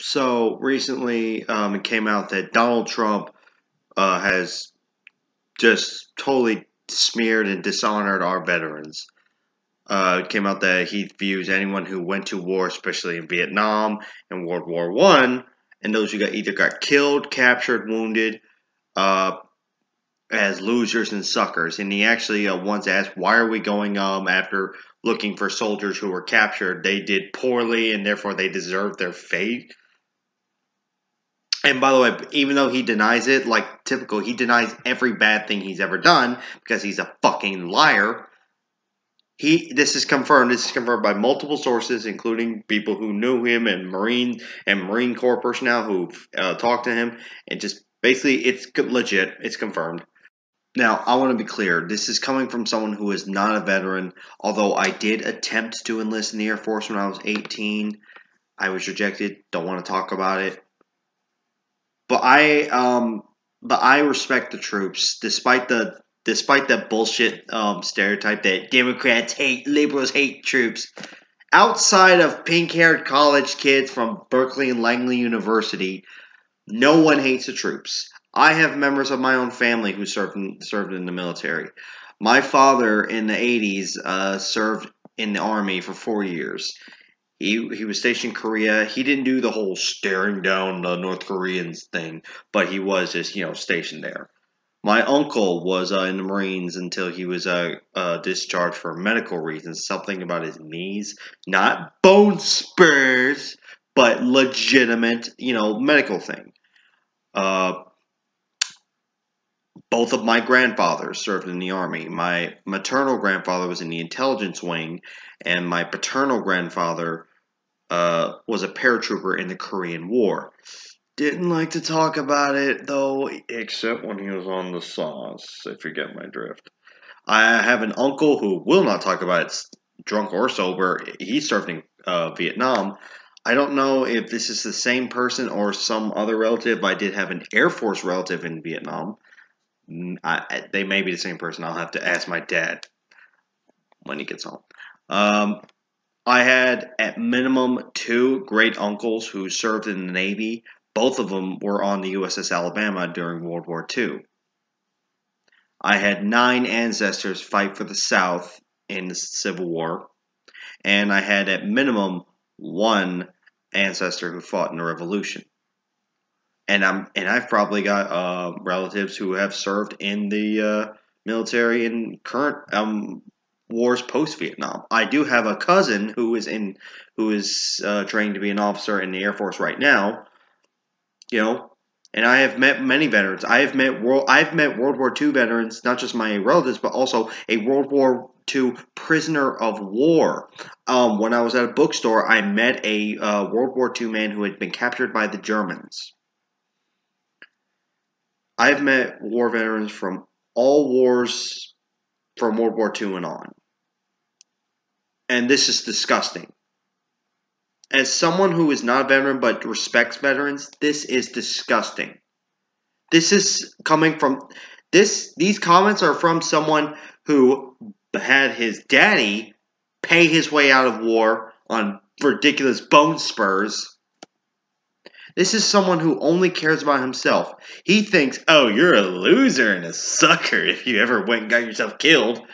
So recently, it came out that Donald Trump has just totally smeared and dishonored our veterans. It came out that he views anyone who went to war, especially in Vietnam and World War One, and those who either got killed, captured, wounded, uh, as losers and suckers. And he actually once asked, "Why are we going after looking for soldiers who were captured? They did poorly, and therefore they deserve their fate." And by the way, even though he denies it, like typical, he denies every bad thing he's ever done because he's a fucking liar. This is confirmed. This is confirmed by multiple sources, including people who knew him and Marine Corps personnel who've talked to him. And just basically, it's legit. It's confirmed. Now, I want to be clear. This is coming from someone who is not a veteran. Although I did attempt to enlist in the Air Force when I was 18, I was rejected. Don't want to talk about it. But I respect the troops, despite the bullshit stereotype that Democrats hate, liberals hate troops. Outside of pink-haired college kids from Berkeley and Langley University, no one hates the troops. I have members of my own family who served in the military. My father in the 80s served in the Army for 4 years. He was stationed in Korea. He didn't do the whole staring down the North Koreans thing, but he was just, stationed there. My uncle was in the Marines until he was discharged for medical reasons, something about his knees, not bone spurs, but legitimate, medical thing. Both of my grandfathers served in the Army. My maternal grandfather was in the intelligence wing, and my paternal grandfather was a paratrooper in the Korean War. Didn't like to talk about it, though, except when he was on the sauce, if you get my drift. I have an uncle who will not talk about it, drunk or sober. He served in Vietnam. I don't know if this is the same person or some other relative. I did have an Air Force relative in Vietnam. They may be the same person. I'll have to ask my dad when he gets home. I had, at minimum, 2 great uncles who served in the Navy. Both of them were on the USS Alabama during World War II. I had 9 ancestors fight for the South in the Civil War. And I had, at minimum, 1 ancestor who fought in the Revolution. And I've probably got relatives who have served in the military in current wars post-Vietnam. I do have a cousin who is trained to be an officer in the Air Force right now. And I have met many veterans. I've met World War II veterans, not just my relatives, but also a World War II prisoner of war. When I was at a bookstore, I met a World War II man who had been captured by the Germans. I've met war veterans from all wars from World War II and on. And this is disgusting. As someone who is not a veteran but respects veterans, this is disgusting. This is coming from these comments are from someone who had his daddy pay his way out of war on ridiculous bone spurs. This is someone who only cares about himself. He thinks, "Oh, you're a loser and a sucker if you ever went and got yourself killed."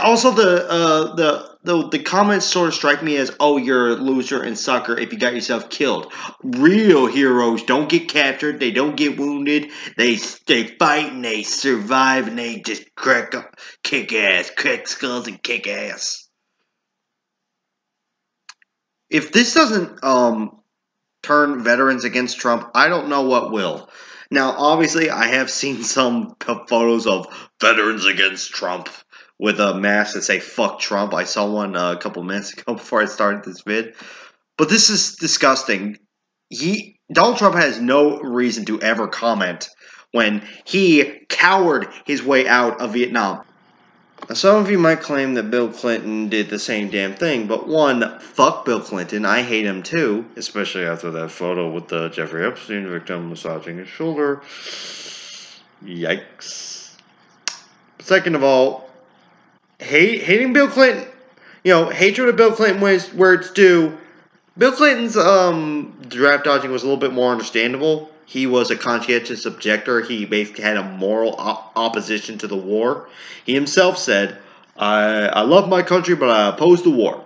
Also, the comments sort of strike me as, "Oh, you're a loser and sucker if you got yourself killed." Real heroes don't get captured. They don't get wounded. They fight and they survive and they just kick ass, crack skulls and kick ass. If this doesn't turn veterans against Trump, I don't know what will. Now, obviously, I have seen some photos of veterans against Trump with a mask that say "fuck Trump." I saw one a couple minutes ago before I started this vid. But this is disgusting. Donald Trump has no reason to ever comment when he cowered his way out of Vietnam. Now, some of you might claim that Bill Clinton did the same damn thing, but one, fuck Bill Clinton. I hate him too, especially after that photo with the Jeffrey Epstein victim massaging his shoulder. Yikes. Second of all, hating Bill Clinton, hatred of Bill Clinton where it's due. Bill Clinton's draft dodging was a little bit more understandable. He was a conscientious objector. He basically had a moral opposition to the war. He himself said, I love my country, but I oppose the war.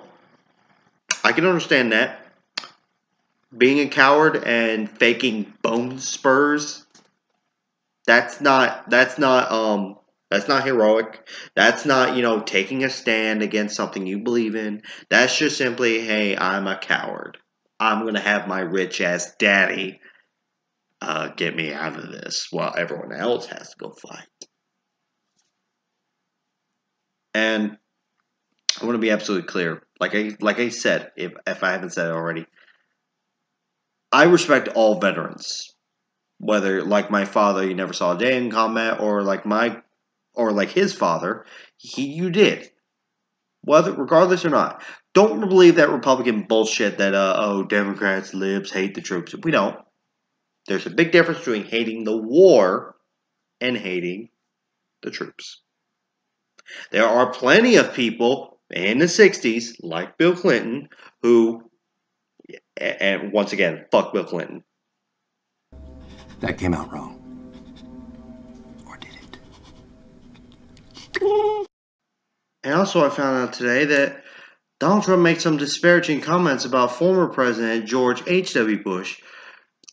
I can understand that. Being a coward and faking bone spurs, that's not heroic. That's not, taking a stand against something you believe in. That's just simply, hey, I'm a coward. I'm gonna have my rich ass daddy get me out of this while everyone else has to go fight. And I want to be absolutely clear. Like I said, if I haven't said it already, I respect all veterans. Whether like my father, you never saw a day in combat, or like his father, you did. Whether regardless or not, don't believe that Republican bullshit that Democrats, libs hate the troops. We don't. There's a big difference between hating the war and hating the troops. There are plenty of people in the 60s, like Bill Clinton, who, and once again, fuck Bill Clinton. That came out wrong. Or did it? And also I found out today that Donald Trump made some disparaging comments about former President George H.W. Bush,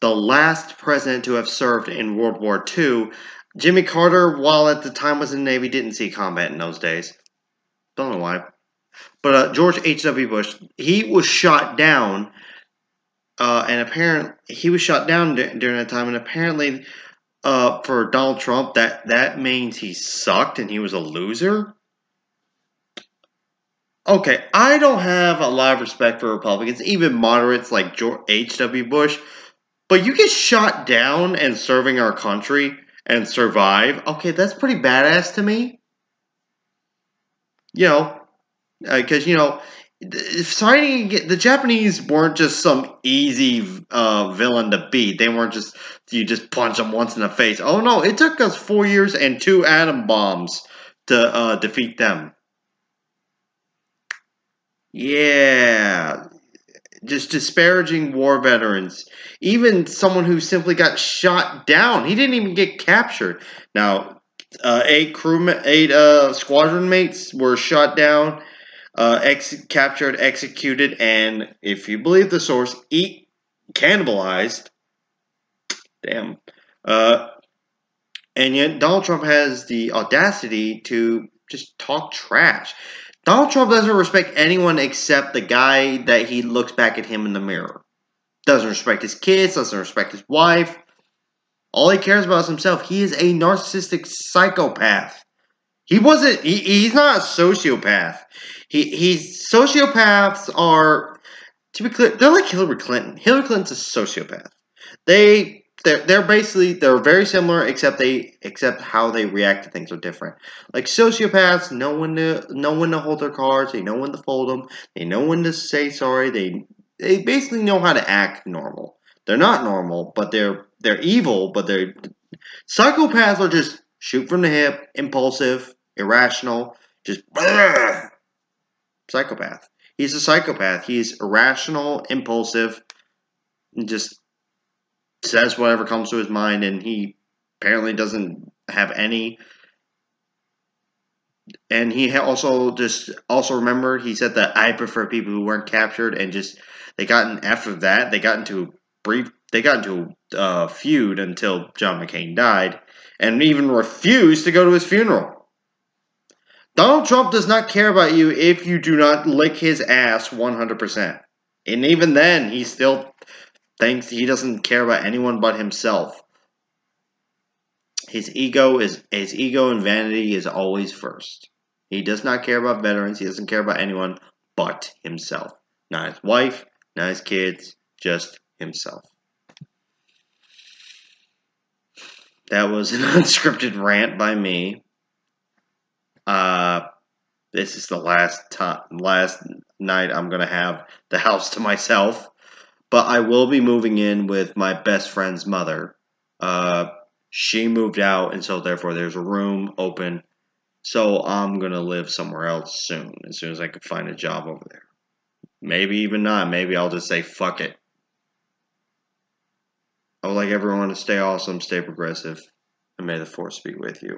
the last president to have served in World War II. Jimmy Carter, while at the time was in the Navy, didn't see combat in those days. Don't know why. But George H.W. Bush, he was shot down, and apparently he was shot down during that time, and apparently for Donald Trump, that means he sucked and he was a loser. Okay, I don't have a lot of respect for Republicans, even moderates like George H.W. Bush, but you get shot down and serving our country and survive. Okay, that's pretty badass to me. Because fighting the Japanese weren't just some easy villain to beat. They weren't just you just punch them once in the face. Oh no, it took us 4 years and 2 atom bombs to defeat them. Yeah, just disparaging war veterans. Even someone who simply got shot down. He didn't even get captured. Now, 8 squadron mates were shot down, captured, executed, and if you believe the source, cannibalized. Damn. And yet Donald Trump has the audacity to just talk trash. Donald Trump doesn't respect anyone except the guy that he looks back at him in the mirror. Doesn't respect his kids, doesn't respect his wife. All he cares about is himself. He is a narcissistic psychopath. He's not a sociopath. Sociopaths are, to be clear, they're like Hillary Clinton. Hillary Clinton's a sociopath. They're very similar, except how they react to things are different. Like sociopaths know when to hold their cards, they know when to fold them, they know when to say sorry, they basically know how to act normal. They're not normal, but they're evil, but psychopaths are just shoot from the hip, impulsive, irrational, just psychopath. He's a psychopath. He's irrational, impulsive, and just says whatever comes to his mind, and he apparently doesn't have any. And he also remember he said that I prefer people who weren't captured, and just after that they got into a feud until John McCain died, and even refused to go to his funeral. Donald Trump does not care about you if you do not lick his ass 100%, and even then he still thinks he doesn't care about anyone but himself. His ego and vanity is always first. He does not care about veterans. He doesn't care about anyone but himself. Not his wife, not his kids, just himself. That was an unscripted rant by me. This is the last night I'm going to have the house to myself. But I will be moving in with my best friend's mother. She moved out, and so therefore there's a room open. So I'm going to live somewhere else soon, as soon as I can find a job over there. Maybe even not. Maybe I'll just say fuck it. I would like everyone to stay awesome, stay progressive, and may the force be with you.